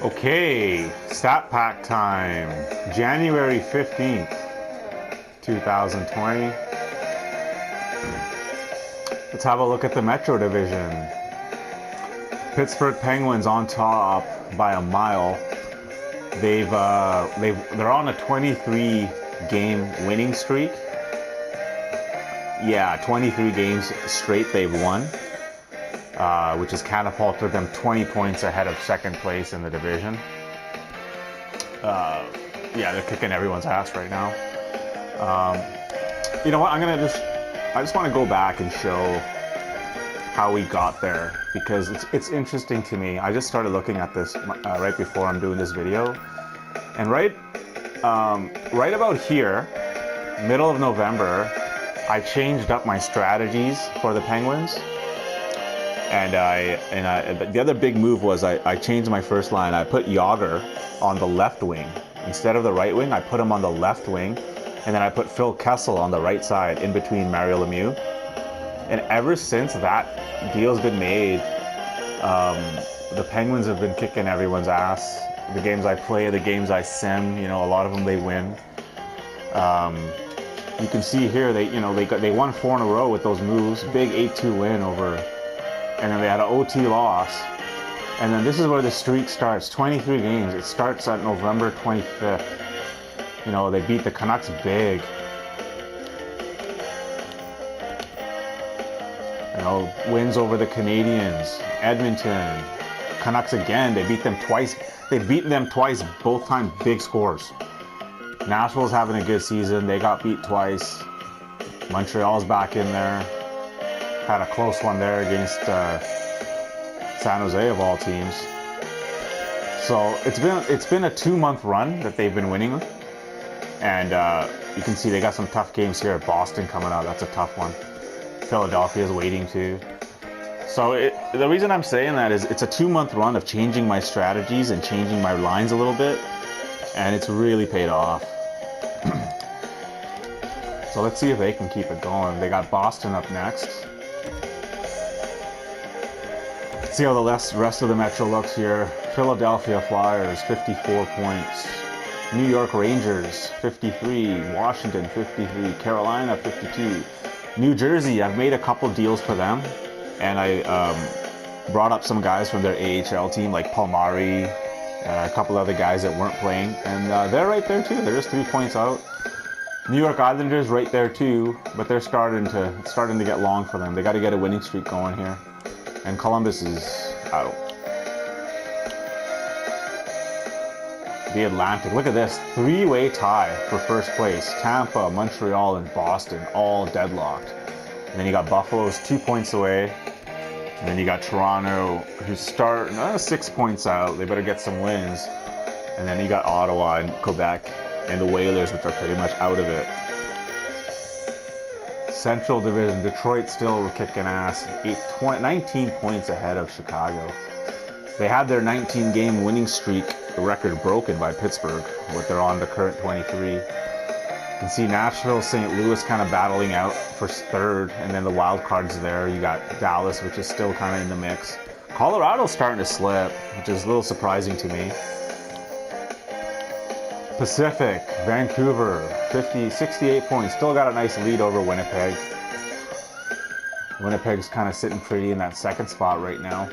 Okay, stat pack time. January 15th, 2020. Let's have a look at the Metro Division. Pittsburgh Penguins on top by a mile. They're on a 23 game winning streak. Yeah, 23 games straight they've won, which has catapulted them 20 points ahead of second place in the division. Yeah, they're kicking everyone's ass right now. You know what? I just want to go back and show how we got there, because it's interesting to me. I just started looking at this right before I'm doing this video, and right about here, middle of November, I changed up my strategies for the Penguins, and the other big move was I changed my first line. I put Yager on the left wing instead of the right wing. I put him on the left wing, and then I put Phil Kessel on the right side in between Msrio Lemieux. And ever since that deal's been made, the Penguins have been kicking everyone's ass. The games I play, the games I sim, a lot of them they win. You can see here they won 4 in a row with those moves. Big 8-2 win over, and then they had an OT loss. And then this is where the streak starts. 23 games. It starts on November 25th. They beat the Canucks big. Wins over the Canadiens, Edmonton, Canucks again. They beat them twice. They've beaten them twice, both times big scores. Nashville's having a good season. They got beat twice. Montreal's back in there. Had a close one there against San Jose of all teams. So it's been a 2-month run that they've been winning, and you can see they got some tough games here. Boston coming up. That's a tough one. Philadelphia's waiting too. So the reason I'm saying that is it's a 2-month run of changing my strategies and changing my lines a little bit, and it's really paid off. So let's see if they can keep it going. They got Boston up next. Let's see how the rest of the Metro looks here. Philadelphia Flyers, 54 points. New York Rangers, 53. Washington, 53. Carolina, 52. New Jersey, I've made a couple deals for them, and I brought up some guys from their AHL team, like Palmieri, a couple other guys that weren't playing, and they're right there too. They're just 3 points out. New York Islanders right there too, but they're starting to get long for them. They got to get a winning streak going here, and Columbus is out. The Atlantic, look at this, 3-way tie for first place. Tampa, Montreal, and Boston all deadlocked. And then you got Buffalo's 2 points away. And then you got Toronto, who's starting 6 points out. They better get some wins. And then you got Ottawa and Quebec and the Whalers, which are pretty much out of it. Central Division, Detroit still kicking ass. 19 points ahead of Chicago. They had their 19-game winning streak record broken by Pittsburgh, but they're on the current 23. You can see Nashville, St. Louis kind of battling out for third, and then the wild cards there. You got Dallas, which is still kind of in the mix. Colorado's starting to slip, which is a little surprising to me. Pacific, Vancouver, 68 points. Still got a nice lead over Winnipeg. Winnipeg's kind of sitting pretty in that second spot right now.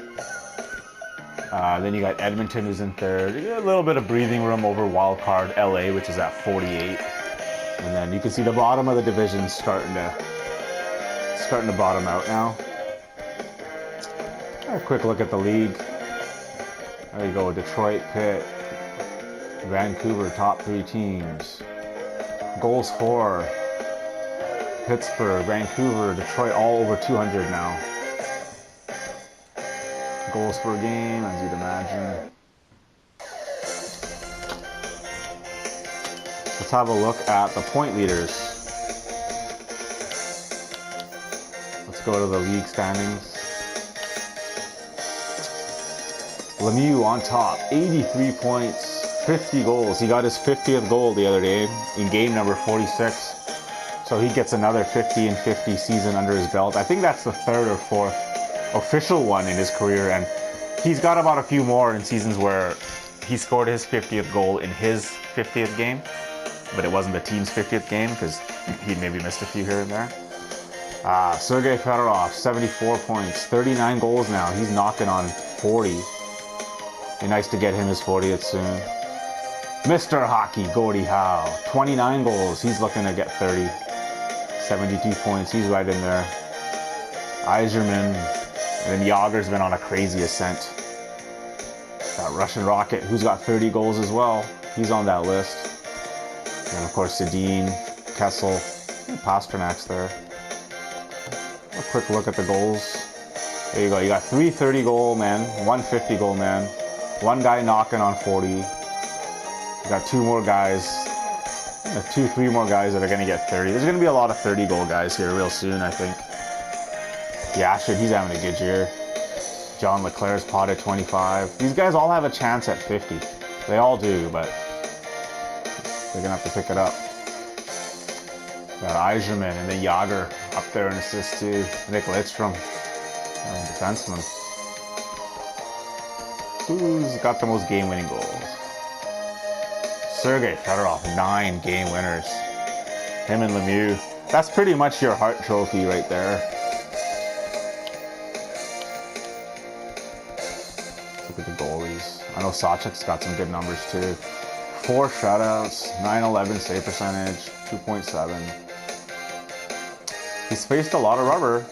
Then you got Edmonton, who's in third. A little bit of breathing room over wild card LA, which is at 48. And then you can see the bottom of the division starting to bottom out now. A quick look at the league. There you go, Detroit, Pitt, Vancouver, top 3 teams. Goals for Pittsburgh, Vancouver, Detroit, all over 200 now. Goals per game, as you'd imagine. Let's have a look at the point leaders. Let's go to the league standings. Lemieux on top, 83 points, 50 goals. He got his 50th goal the other day in game number 46. So he gets another 50 and 50 season under his belt. I think that's the 3rd or 4th official one in his career, and he's got about a few more in seasons where he scored his 50th goal in his 50th game, but it wasn't the team's 50th game because he maybe missed a few here and there. Sergei Fedorov, 74 points, 39 goals now. He's knocking on 40. Be nice to get him his 40th soon. Mr. Hockey, Gordie Howe, 29 goals. He's looking to get 30. 72 points. He's right in there. Yzerman. And then Yager's been on a crazy ascent. That Russian Rocket, who's got 30 goals as well. He's on that list. And of course, Sedin, Kessel, and Pasternak's there. A quick look at the goals. There you go. You got 3 30-goal men, 1 50-goal man, one guy knocking on 40. You got 2 more guys, 3 more guys that are going to get 30. There's going to be a lot of 30-goal guys here real soon, I think. Yashin, he's having a good year. John LeClair's pot at 25. These guys all have a chance at 50. They all do, but they're going to have to pick it up. Got Yzerman and then Yager up there in assists too. Nick Lidstrom, defenseman. Who's got the most game-winning goals? Sergei Fedorov, 9 game winners. Him and Lemieux. That's pretty much your Hart Trophy right there. Look at the goalies. I know Sachek's got some good numbers too. 4 shutouts, 9/11 save percentage, 2.7. He's faced a lot of rubber.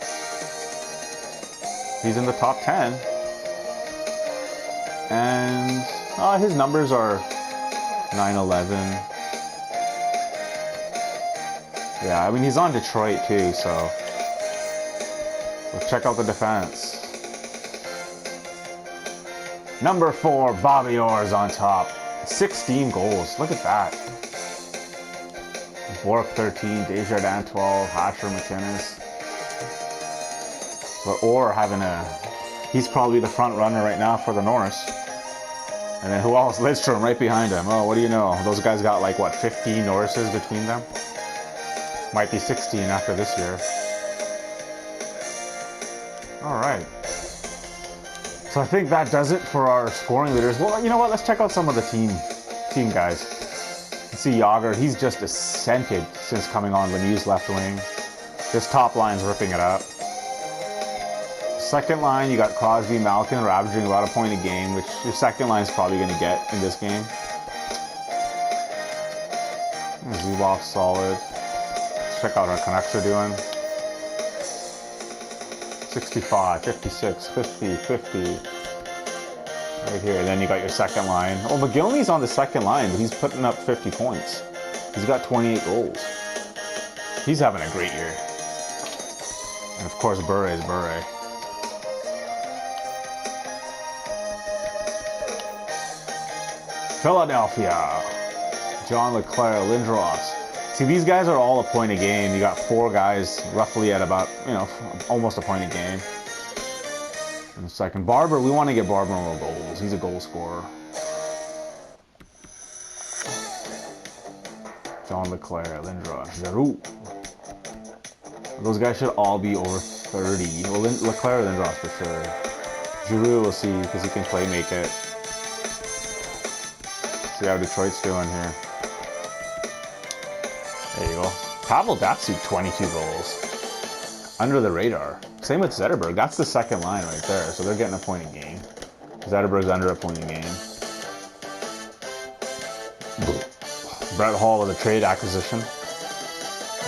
He's in the top 10. And his numbers are 9/11. Yeah, I mean, he's on Detroit too, so let's check out the defense. Number 4, Bobby Orr's on top. 16 goals. Look at that. Bure 13, Desjardins 12, Hatcher, McInnes. But Orr he's probably the front runner right now for the Norris. And then who else? Lidstrom right behind him. Oh, what do you know? Those guys got like, what, 15 Norrises between them? Might be 16 after this year. All right. So I think that does it for our scoring leaders. Well, you know what? Let's check out some of the team guys. See Yager, he's just ascended since coming on Lemieux's left wing. This top line's ripping it up. Second line, you got Crosby, Malkin, averaging about a point a game, which your second line's probably going to get in this game. Zubov's solid. Let's check out how our Canucks are doing. 65, 56, 50, 50. Right here, and then you got your second line. Oh, McGillney's on the second line, but he's putting up 50 points. He's got 28 goals. He's having a great year. And of course, Bure is Bure. Philadelphia. John LeClair, Lindros. See, these guys are all a point a game. You got 4 guys roughly at about, almost a point a game. In a second. Barber, we want to get Barber more goals. He's a goal scorer. John LeClair, Lindros, Giroux. Those guys should all be over 30. Well, LeClair, Lindros for sure. Giroux, we'll see, because he can play make it. See how Detroit's doing here. There you go. Pavel Datsyuk, 22 goals. Under the radar. Same with Zetterberg. That's the second line right there. So they're getting a point a game. Zetterberg's under a point a game. Brett Hall with a trade acquisition.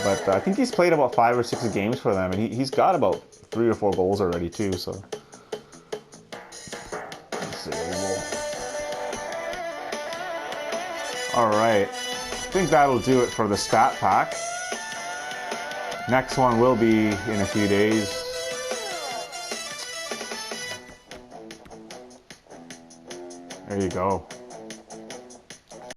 But I think he's played about 5 or 6 games for them. And he's got about 3 or 4 goals already too. So let's see. All right. I think that'll do it for the stat pack. Next one will be in a few days. There you go.